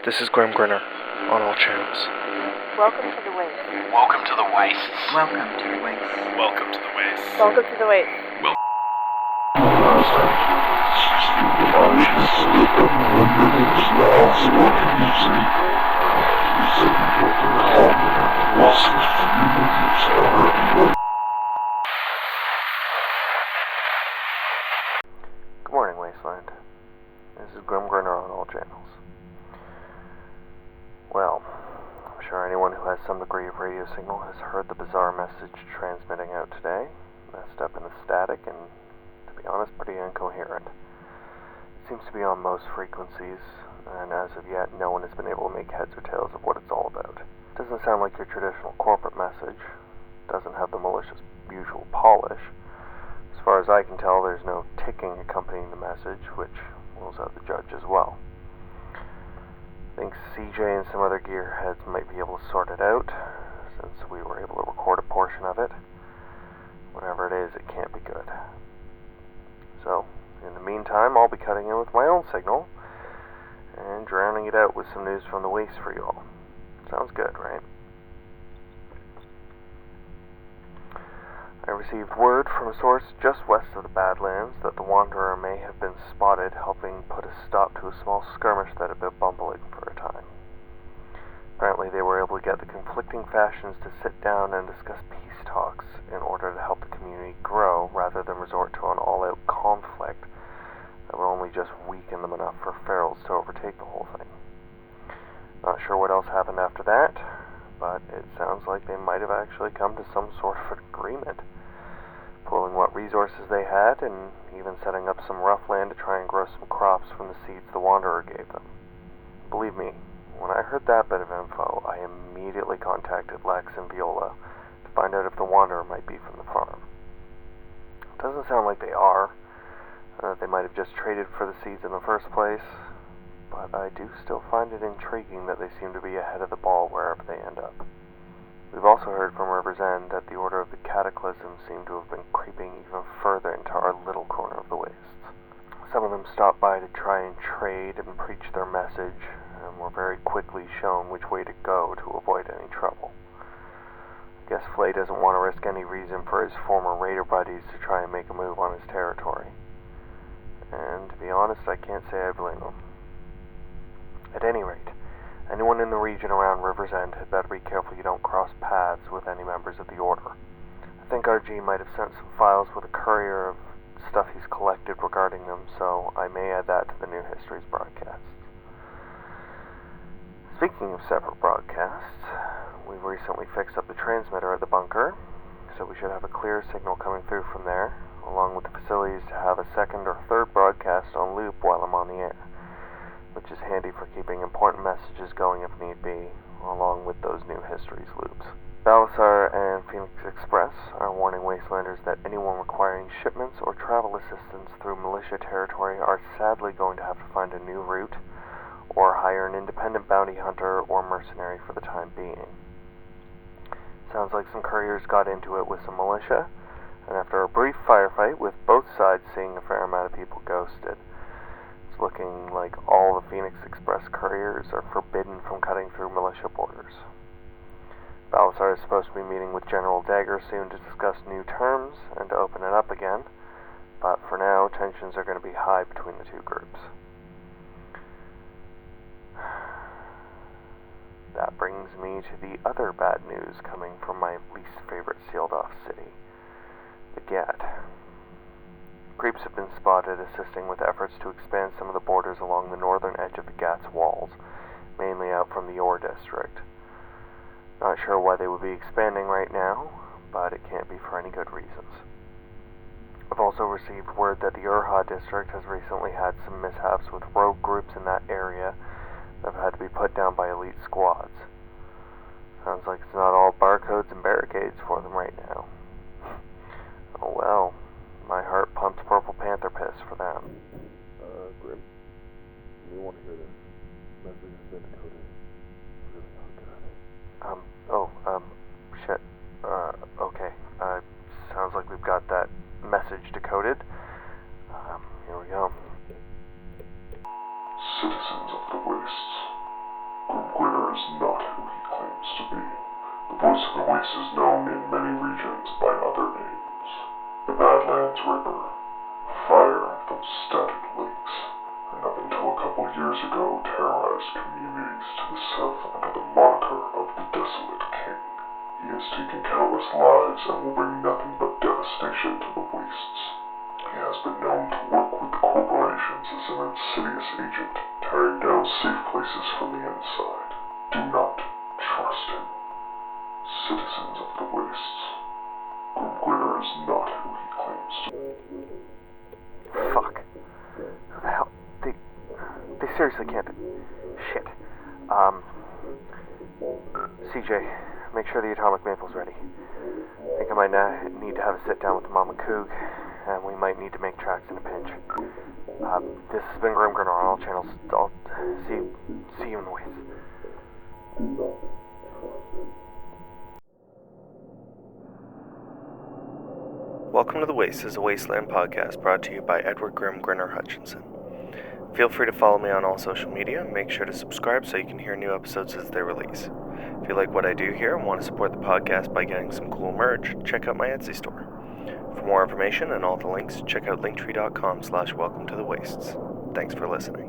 This is Grimm Grinner on all channels. Welcome to the waste. Welcome to the wastes. Welcome to the waste. Welcome to the wastes. Welcome to the waste. Good morning, Wasteland. This is Grimm Grinner on all channels. Well, I'm sure anyone who has some degree of radio signal has heard the bizarre message transmitting out today. Messed up in the static and, to be honest, pretty incoherent. It seems to be on most frequencies, and as of yet, no one has been able to make heads or tails of what it's all about. It doesn't sound like your traditional corporate message. It doesn't have the malicious usual polish. As far as I can tell, there's no ticking accompanying the message, which rules out the judge as well. I think CJ and some other gearheads might be able to sort it out, since we were able to record a portion of it. Whatever it is, it can't be good. So, in the meantime, I'll be cutting in with my own signal, and drowning it out with some news from the waste for you all. Sounds good, right? I received word from a source just west of the Badlands that the Wanderer may have been spotted helping put a stop to a small skirmish that had been bubbling for a time. Apparently they were able to get the conflicting factions to sit down and discuss peace talks in order to help the community grow rather than resort to an all-out conflict that would only just weaken them enough for ferals to overtake the whole thing. Not sure what else happened after that, but it sounds like they might have actually come to some sort of agreement, pulling what resources they had and even setting up some rough land to try and grow some crops from the seeds the Wanderer gave them. Believe me, when I heard that bit of info, I immediately contacted Lex and Viola to find out if the Wanderer might be from the farm. It doesn't sound like they are. They might have just traded for the seeds in the first place, but I do still find it intriguing that they seem to be ahead of the ball wherever they end up. We've also heard from River's End that the Order of the Cataclysm seem to have been creeping even further into our little corner of the wastes. Some of them stopped by to try and trade and preach their message, and were very quickly shown which way to go to avoid any trouble. I guess Flay doesn't want to risk any reason for his former raider buddies to try and make a move on his territory. And to be honest, I can't say I blame him. At any rate, anyone in the region around River's End had better be careful you don't cross paths with any members of the Order. I think RG might have sent some files with a courier of stuff he's collected regarding them, so I may add that to the New Histories broadcasts. Speaking of separate broadcasts, we've recently fixed up the transmitter at the bunker, so we should have a clear signal coming through from there, along with the facilities to have a second or third broadcast on loop while I'm on the air, which is handy for keeping important messages going if need be, along with those New Histories loops. Balasar and Phoenix Express are warning Wastelanders that anyone requiring shipments or travel assistance through militia territory are sadly going to have to find a new route, or hire an independent bounty hunter or mercenary for the time being. Sounds like some couriers got into it with some militia, and after a brief firefight with both sides seeing a fair amount of people ghosted, it's looking like all the Phoenix Express couriers are forbidden from cutting through militia borders. Balasar is supposed to be meeting with General Dagger soon to discuss new terms and to open it up again, but for now tensions are going to be high between the two groups. That brings me to the other bad news coming from my least favorite sealed-off city, the Getz. Creeps have been spotted assisting with efforts to expand some of the borders along the northern edge of the Getz walls, mainly out from the Ore district. Not sure why they would be expanding right now, but it can't be for any good reasons. I've also received word that the Urha district has recently had some mishaps with rogue groups in that area that have had to be put down by elite squads. Sounds like it's not all barcodes and barricades for them right now. Oh well, my heart pumps Purple Panther piss for them. Grimm, you want to hear this? Message has been decoded. Really not good. Shit. Okay. Sounds like we've got that message decoded. Here we go. Citizens of the Wastes, Grimm Grinner is not who he claims to be. The voice of the waste is known in many regions by other names. The Badlands Ripper, Fire of those static lakes, and up until a couple years ago terrorized communities to the south under the moniker of the Desolate King. He has taken countless lives and will bring nothing but devastation to the wastes. He has been known to work with the corporations as an insidious agent, tearing down safe places from the inside. Do not trust him. Citizens of the wastes, Grimm Grinner is not who he claims to be. Fuck. Who the hell? They seriously can't. Shit. CJ, make sure the atomic maple's ready. I think I might need to have a sit down with the Mama Coog, and we might need to make tracks in a pinch. This has been Grimm Grinner on all channels. I'll see you in the ways. Welcome to The Waste is a Wasteland podcast brought to you by Edward Grimm Grinner Hutchinson. Feel free to follow me on all social media and make sure to subscribe so you can hear new episodes as they release. If you like what I do here and want to support the podcast by getting some cool merch, check out my Etsy store. For more information and all the links, check out linktree.com/welcome to the wastes. Thanks for listening.